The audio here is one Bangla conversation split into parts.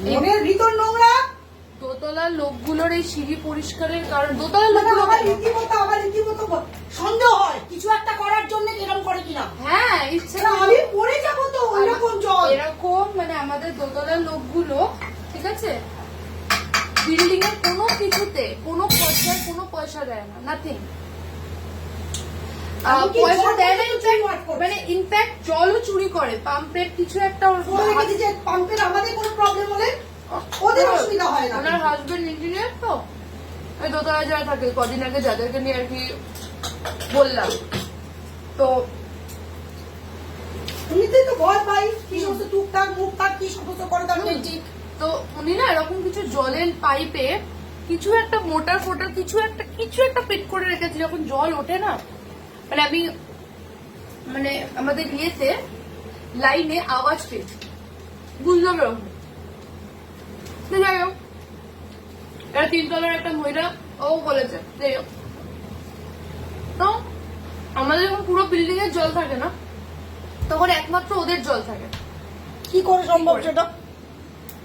মনের ভিতর নোংরা। দোতলার লোকগুলোর এই সিঁড়ি পরিষ্কারের কারণ দোতলার লোকগুলো আমার রীতিমতো সন্দেহ হয় কিছু একটা করার জন্য এরকম করে কিনা। হ্যাঁ ইচ্ছে আমি পড়ে যাবো তো এরকম জল। এরকম মানে আমাদের দোতলার লোকগুলো ঠিক আছে বিল্ডিং এর কোনো কিছুতে কোনো খরচায় কোনো পয়সা দেয় না, নাথিং। পয়সা দেয় না, মানে ইনফ্যাক্ট জলও চুরি করে। পাম্পের কিছু একটা পাম্পের আমাদের কোনো প্রবলেম হলে ওদের অসুবিধা হয় না। ওনার হাজবেন্ড ইঞ্জিনিয়ার তো ওই দোতলায় যারা থাকে, কদিন আগে যাদেরকে নিয়ে আর কি বললাম, তো এমনিতেই তো ভয় পাই কি সমস্ত টুকটাক মুখটাক কি সমস্ত করে তার ঠিক। তো উনি না এরকম কিছু জলের পাইপে কিছু একটা মোটার ফোটার কিছু একটা ফিট করে রেখেছে। যখন জল ওঠে না, মানে আমি মানে আমাদের ইয়েতে লাইনে আওয়াজ পেয়েছি, বুঝলাম এরকম। যাই হোক, এটা 3 তলার একটা মহিলা ও বলেছে। যাই হোক, তো আমাদের যখন পুরো বিল্ডিং এর জল থাকে না, তখন একমাত্র ওদের জল থাকে। কি করে সম্ভব সেটা?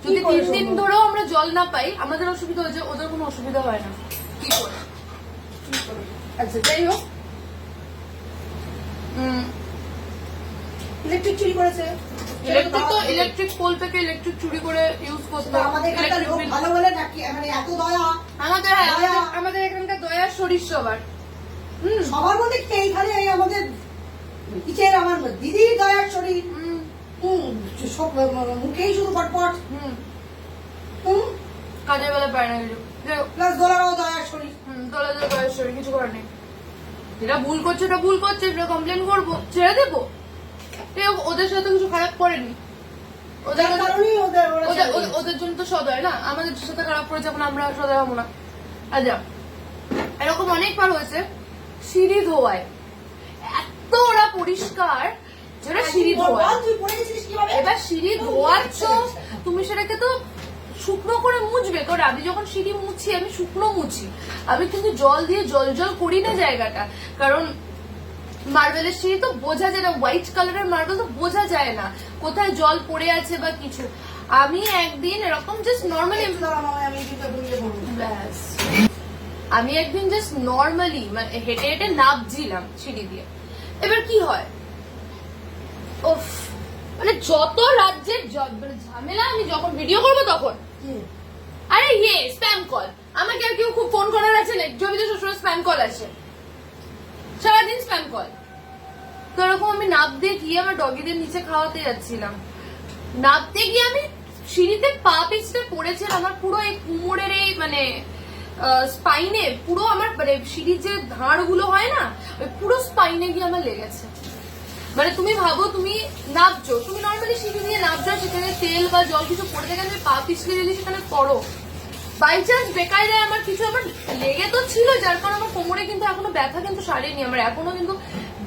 যদি 3 দিন ধরেও আমরা জল না পাই, আমাদের অসুবিধা হয়েছে, ওদের কোনো অসুবিধা হয় না। কি করে? আচ্ছা যাই হোক, ইলেকট্রিক চুরি করেছে। ইলেকট্রিক পোল থেকে ইলেকট্রিক চুরি করে ইউজ করতে। আমাদের এখানকার লোক ভালো বলে নাকি মানে এত দয়া? আমাদের এখানকার দয়া শরীর সবার। সবার মধ্যে কি এইখানে আমাদের নিচের আমার দিদির দয়ার শরীর। মুখেই শুধু পটপট। কাজের বেলা পায় না কিছু। প্লাস দোলারাও দয়ার শরীর। দোলাদের দয়ার শরীর, কিছু করার নেই। যেটা ভুল করছে ওটা ভুল করছে, সেটা কমপ্লেন করবো, ছেড়ে দেবো। ওদের সাথে কিছু খারাপ করেনি, ওদের জন্য তো সদয় না, আমাদের সাথে খারাপ করেছে, এখন আমরা সদয় হবো না। আচ্ছা, এরকম অনেকবার হয়েছে সিঁড়ি ধোয়ায়, এত ওরা পরিষ্কার যেটা সিঁড়ি ধোয়া। এবার সিঁড়ি ধোয়াচ্ছ তুমি, সেটাকে তো শুকনো করে মুছবে। কারণ আমি যখন সিঁড়ি মুছি আমি শুকনো মুছি, আমি কিন্তু জল দিয়ে জল জল করি না জায়গাটা। কারণ মার্বেলের সিঁড়ি তো বোঝা যায় না, হোয়াইট কালারের মার্বেল তো বোঝা যায় না কোথায় জল পড়ে আছে বা কিছু। আমি একদিন এরকম জাস্ট নর্মালি মানে হেঁটে হেঁটে নামছিলাম সিঁড়ি দিয়ে। এবার কি হয়, ওফ, মানে যত রাজ্যের ঝামেলা। আমি যখন ভিডিও করবো তখন আরে স্প্যাম কল, আমাকে আর কেউ খুব ফোন করার আছে না, জমিতে সবসময় স্প্যাম কল আসে, সারাদিন স্প্যাম কল। তো এরকম আমি নাপ দিয়ে গিয়ে আমার ডগিদের নিচে খাওয়াতে যাচ্ছিলাম, নাপতে গিয়ে আমি সিঁড়িতে পা পিছতে পড়েছিলাম। আমার পুরো এই কোমরের এই মানে স্পাইনে পুরো আমার মানে সিঁড়ির যে ধাড় গুলো হয় না, ওই পুরো স্পাইনে গিয়ে আমার লেগেছে। মানে তুমি ভাবো, তুমি নাপছো, তুমি নর্মালি সিঁড়ি দিয়ে নাপছো, সেখানে তেল বা জল কিছু পড়ে থাকে, তুমি পা পিছলে যদি সেখানে পড়ো, বাই চান্স বেকার যায় আমার কিছু, আমার লেগে তো ছিল, যার কারণে আমার কোমরে কিন্তু এখনো ব্যথা কিন্তু সারেনি। আমার এখনো কিন্তু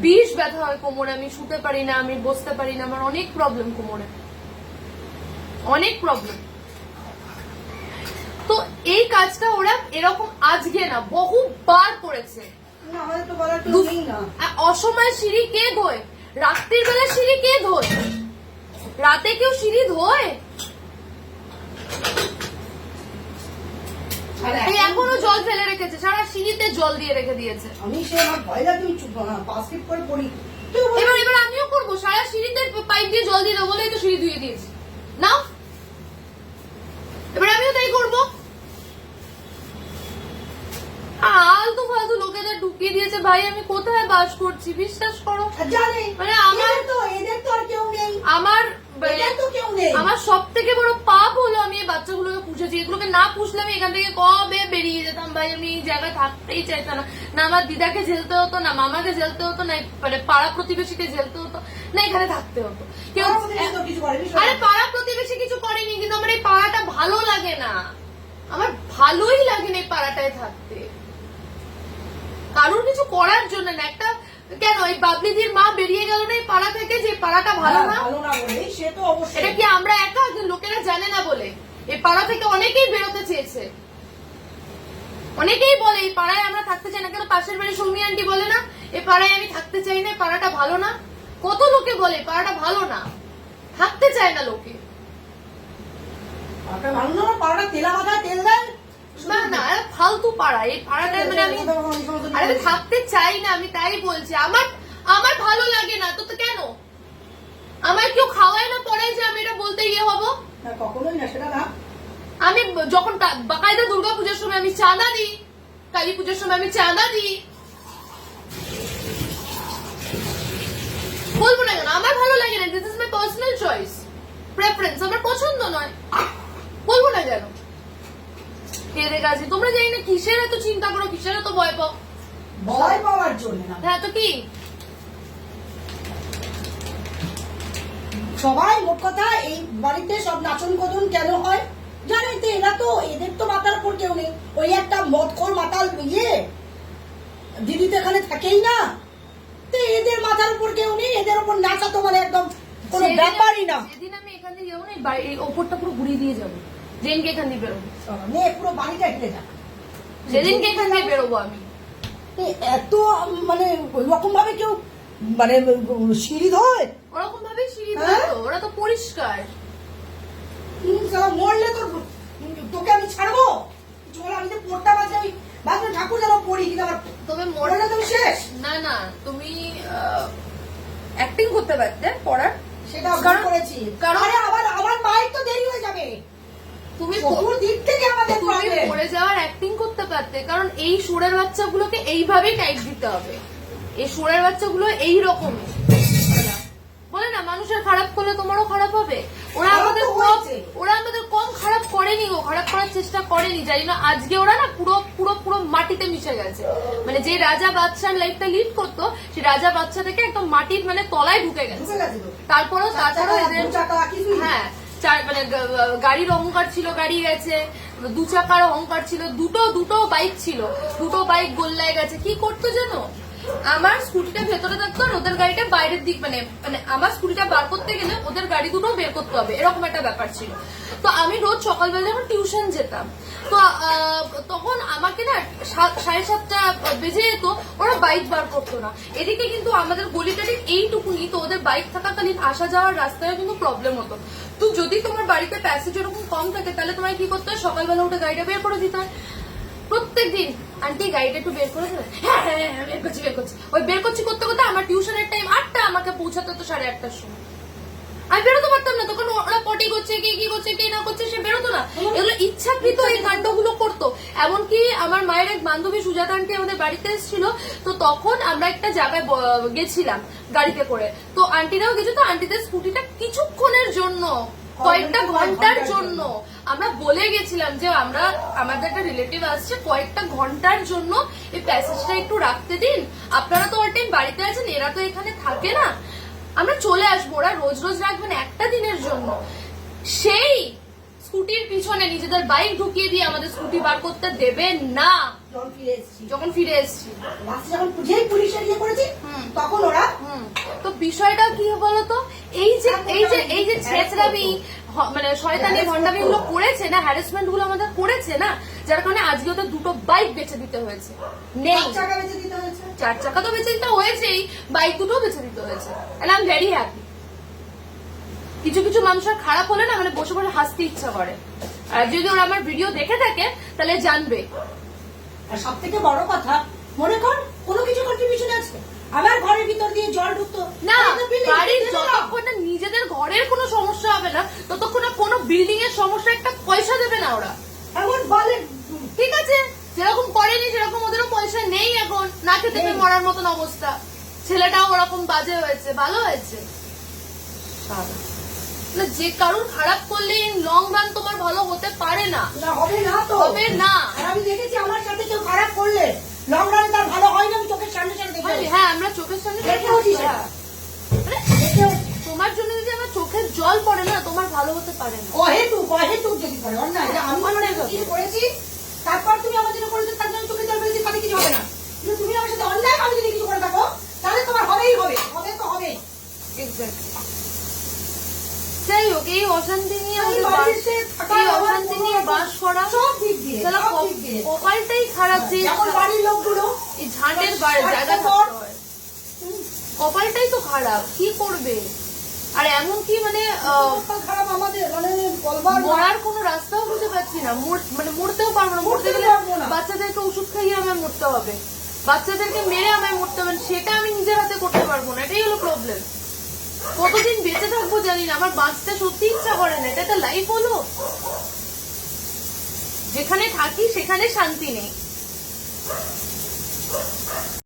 বিষ ব্যথা হয় কোমরে, আমি শুতে পারি না, আমি বসতে পারি না, আমার অনেক প্রবলেম কোমরে, অনেক প্রবলেম। তো এই কাজটা ওরা এরকম আজকে না বহুবার করেছে। অসময় সিঁড়ি কে ধোয়? রাত্রির বেলা সিঁড়ি কে ধোয়? রাতে কেউ সিঁড়ি ধোয়? এখনো জল ফেলে রেখেছে, সারা সিঁড়িতে জল দিয়ে রেখে দিয়েছে। এবার আমিও করবো, সারা সিঁড়িতে পাইপ দিয়ে জল দিয়ে দেবো বলেই তো সিঁড়ি ধুয়ে দিয়েছি না। এবার আমিও তাই করবো। আলতু ফালতু লোকেদের ঢুকিয়ে দিয়েছে। ভাই আমি কোথায় বাস করছি বিশ্বাস করো? মানে আমার তো এদের তো আর কেউ নেই, আমার সব থেকে বড় পাপ হলো আমি এই বাচ্চাগুলোকে পুষেছি। এগুলোকে না পুষলে আমি এখান থেকে কবে বেরিয়ে যেতাম। ভাই আমি এই জায়গায় থাকতেই চাইতাম না, আমার দিদাকে ঝেলতে হতো না, মামাকে ঝেলতে হতো না, মানে পাড়া প্রতিবেশীকে ঝেলতে হতো না, এখানে থাকতে হতো। কেউ আরে পাড়া প্রতিবেশী কিছু করেনি, কিন্তু আমার এই পাড়াটা ভালো লাগে না, আমার ভালোই লাগে না এই পাড়াটায় থাকতে, কারোর কিছু করার জন্য না। একটা কেন এই বাবলিদির মা বেরিয়ে গেল না এই পাড়া থেকে, যে পাড়াটা ভালো না? এটা কি আমরা একা? লোকেরা জানে না বলে এই পাড়া থেকে অনেকেই বেরোতে চেয়েছে, অনেকেই বলে এই পাড়ায় আমরা থাকতে চাই না। কেন পাশের বাড়ি সৌমি আন্টি বলে না এই পাড়ায় আমি থাকতে চাই না, পাড়াটা ভালো না? কত লোকে বলে পাড়াটা ভালো না, থাকতে চায় না লোকে। পাড়াটা ভালো না, পাড়াটা তেলা মাথায় তেল দেয়। না না ফালতু পাড়া, এই পাড়াটায় মানে আমি আরে আমি থাকতে চাই না, আমি তাই বলছি। আমার আমার ভালো লাগে না তো তো কেন? আমার কেউ খাওয়ায় না পড়ায় যে আমি এটা বলতে ইয়ে হবো? না, কখনোই না, সেটা না। আমি যখন বাকায়দা দুর্গা পুজোর সময় আমি চাঁদা দিই, কালী পুজোর সময় আমি চাঁদা দিই, বলবো না কেন? আমার ভালো লাগে না, this is my personal choice, preference, আমার পছন্দ নয়, বলবো না কেন? এদের কাছে তোমরা জানি না কিসের এত চিন্তা করো, কিসের এত ভয় পাও? ভয় পাওয়ার জন্য না, হ্যাঁ তো কি? সবাই মোট কথা এই বাড়িতে সব নাচন কদন কেন হয় জানেন তো? এরা তো, এদের তো মাথার উপর কেউ নেই। ওই একটা মদখোর মাতাল ইয়ে দিদি তো এখানে থাকেই না, তো এদের মাথার উপর কেউ নেই, এদের উপর নাচা তো মানে একদম কোনো ব্যাপারই না। যেদিন আমি এখান থেকে যাবো না, এই ওপরটা পুরো ঘুরিয়ে দিয়ে যাবো, যেদিনকে এখান থেকে বেরোবো, মেয়ে পুরো বাড়িটা হেঁটে যাক, যেদিনকে এখান থেকে বেরোবো আমি। এত মানে ওই রকম ভাবে কেউ মানে সিঁড়ি ধরে ওরকম ভাবে সিঁড়ি দেয় তো, ওরা তো পরিষ্কার। মরলে তোর তোকে আমি ছাড়বো? চল, আমি তো পড়তে বাজে ওই বাজে ঠাকুর যেন পড়ি, কিন্তু আমার তবে মরলে তুমি শেষ। না না, তুমি অ্যাক্টিং করতে পারতে পড়ার, সেটা অবজার্ভ করেছি। কারণ আরে আমার মায়ের তো দেরি হয়ে যাবে, তুমি চতুর দিক থেকে আমাদের তুমি প্রবলেম। পড়ে যাওয়ার অ্যাক্টিং করতে পারতে, কারণ এই সুরের বাচ্চাগুলোকে এইভাবেই টাইট দিতে হবে। এই সুরের বাচ্চাগুলো এইরকম বলে না, মানুষের খারাপ করলে তোমারও খারাপ হবে। ওরা আমাদের কম খারাপ করেনি, ও খারাপ করার চেষ্টা করেনি, জানি না আজকে ওরা না পুরো পুরো পুরো মাটিতে মিশে গেছে। মানে যে রাজা বাদশার লাইফটা লিড করতো, সেই রাজা বাদশা থেকে একদম মাটির মানে তলায় ঢুকে গেছে। তারপরেও এদের হ্যাঁ মানে গাড়ির অহংকার ছিল, গাড়ি গেছে, 2 চাকার অহংকার ছিল, দুটো বাইক ছিল, দুটো বাইক গোল্লায় গেছে। কি করতো জানো, আমার স্কুটিটা ভেতরে থাকতো আর ওদের গাড়িটা বাইরের দিক, মানে মানে আমার স্কুটিটা বার করতে গেলে ওদের গাড়ি দুটো বের করতে হবে, এরকম একটা ব্যাপার ছিল। তো আমি রোজ সকালবেলা যখন টিউশন যেতাম, তো তখন আমাকে না 7:30 বেজে যেত, ওরা বাইক বার করতো না। এদিকে কিন্তু আমাদের গলিটা ঠিক এইটুকুনি, তো ওদের বাইক থাকাকালীন আসা যাওয়ার রাস্তায় কিন্তু প্রবলেম হতো। তো যদি তোমার বাড়িতে প্যাসেজ এরকম কম থাকে, তাহলে তোমায় কি করতে হয়, সকালবেলা উঠে গাড়িটা বের করে দিতে হয়। প্রত্যেকদিন আন্টি গাড়িটা একটু বের করে দেবে, হ্যাঁ হ্যাঁ হ্যাঁ বের করছি। ওই বের করছি করতে করতে আমার টিউশনের টাইম 8টা, আমাকে পৌঁছাতে তো 8:30টার সময়। আমি বেরোতে পারতাম না, তখন ওরা পটি করছে, কে কি করছে, কে না করছে, সে বেরোতো না। এগুলো ইচ্ছাকৃত এই কাণ্ডগুলো করতো। এমনকি আমার মায়ের এক বান্ধবী সুজাতা আন্টি আমাদের বাড়িতে এসেছিল, তো তখন আমরা একটা জায়গায় গেছিলাম গাড়িতে করে, তো আন্টিরাও গেছে, তো আন্টিদের স্কুটিটা কিছুক্ষণের জন্য, কয়েকটা ঘন্টার জন্য আমরা বলে গেছিলাম যে আমাদের একটা রিলেটিভ আসছে, কয়েকটা ঘন্টার জন্য এই প্যাসেজটা একটু রাখতে দিন, আপনারা তো অল টাইম বাড়িতে আছেন, এরা তো এখানে থাকে না, আমরা চলে আসবো। ওরা রোজ রোজ রাখবেন একটা দিনের জন্য। সেই স্কুটির পিছনে নিজেদের বাইক ঢুকিয়ে দিয়ে আমাদের স্কুটি বার করতে দেবে না। যখন ফিরে এসছি তখন ওরা তো বিষয়টা কি বলতো, এই যে ছেচরামি মানে শয়তানি ভণ্ডামি গুলো করেছে না, হ্যারাসমেন্ট গুলো আমাদের করেছে না, যার কারণে আজকে ওদের 2টো বাইক বেচে দিতে হয়েছে। নেই 4 চাকা বেচে দিতে হয়েছে, 4 চাকা তো বেচে দিতে হয়েছেই, বাইক 2টো বেচে দিতে হয়েছে। And I am very happy. কিছু কিছু মানুষের খারাপ হলে না মানে বসে বসে হাসতে ইচ্ছা করে, আর যদি ওরা আমার ভিডিও দেখে থাকে তাহলে জানবে। আর সব থেকে বড় কথা, মনে কর কোনো কিছু কন্ট্রিবিউশন আছে, আমার ঘরের ভিতর দিয়ে জল ঢুকতো না, বাড়ির যতক্ষণ না নিজেদের ঘরের কোনো সমস্যা হবে না, ততক্ষণ না কোনো বিল্ডিং এর সমস্যা একটা পয়সা দেবে না ওরা। এমন বলে ঠিক আছে, যেরকম করেনি সেরকম ওদেরও পয়সা নেই, এখন না খেতে পেয়ে মরার মতন অবস্থা। ছেলেটাও ওরকম বাজে হয়েছে, ভালো হয়েছে না, যে কারুর খারাপ করলে লং রান তোমার ভালো হতে পারে না, হবে না তো, হবে না। আর আমি দেখেছি আমার সাথে কেউ খারাপ করলে লং রানে তার ভালো হয় না, আমি চোখের সামনে দেখেছি। হ্যাঁ, আমরা চোখের সামনে দেখেছি। তোমার জন্য যদি আমার চোখের জল পড়ে না, তোমার ভালো হতে পারে না। অহেতুক যদি করে অন্যায়, আমি মনে কিছু করেছি, তারপর তুমি আমার জন্য করেছো, তার জন্য চোখের জল পেয়েছি, তাতে কিছু হবে না। কিন্তু তুমি আমার সাথে অন্যায় আমি যদি কিছু করে থাকো, তাহলে তোমার হবেই হবে, হবে তো হবে। এক্স্যাক্টলি। যাই হোক, এই অশান্তি নিয়ে বাস করা সব দিক দিয়ে কপালটাই খারাপ, যে বাড়ির লোকগুলো এই ঝাঁটের জায়গা কপালটাই তো খারাপ, কি করবে। আর এমন কি মানে খারাপ আমাদের মানে মরার কোনো রাস্তাও খুঁজে পাচ্ছি না, মানে মরতেও পারবো না, মরতে গেলে পারবো না। বাচ্চাদেরকে ওষুধ খাইয়ে আমায় মরতে হবে, বাচ্চাদেরকে মেরে আমায় মরতে হবে, সেটা আমি নিজের হাতে করতে পারবো না, এটাই হলো প্রবলেম। কতদিন বেঁচে থাকবো জানি না, আমার বাঁচতে সত্যি ইচ্ছা করে না, এটা একটা লাইফ হলো? যেখানে থাকি সেখানে শান্তি নেই।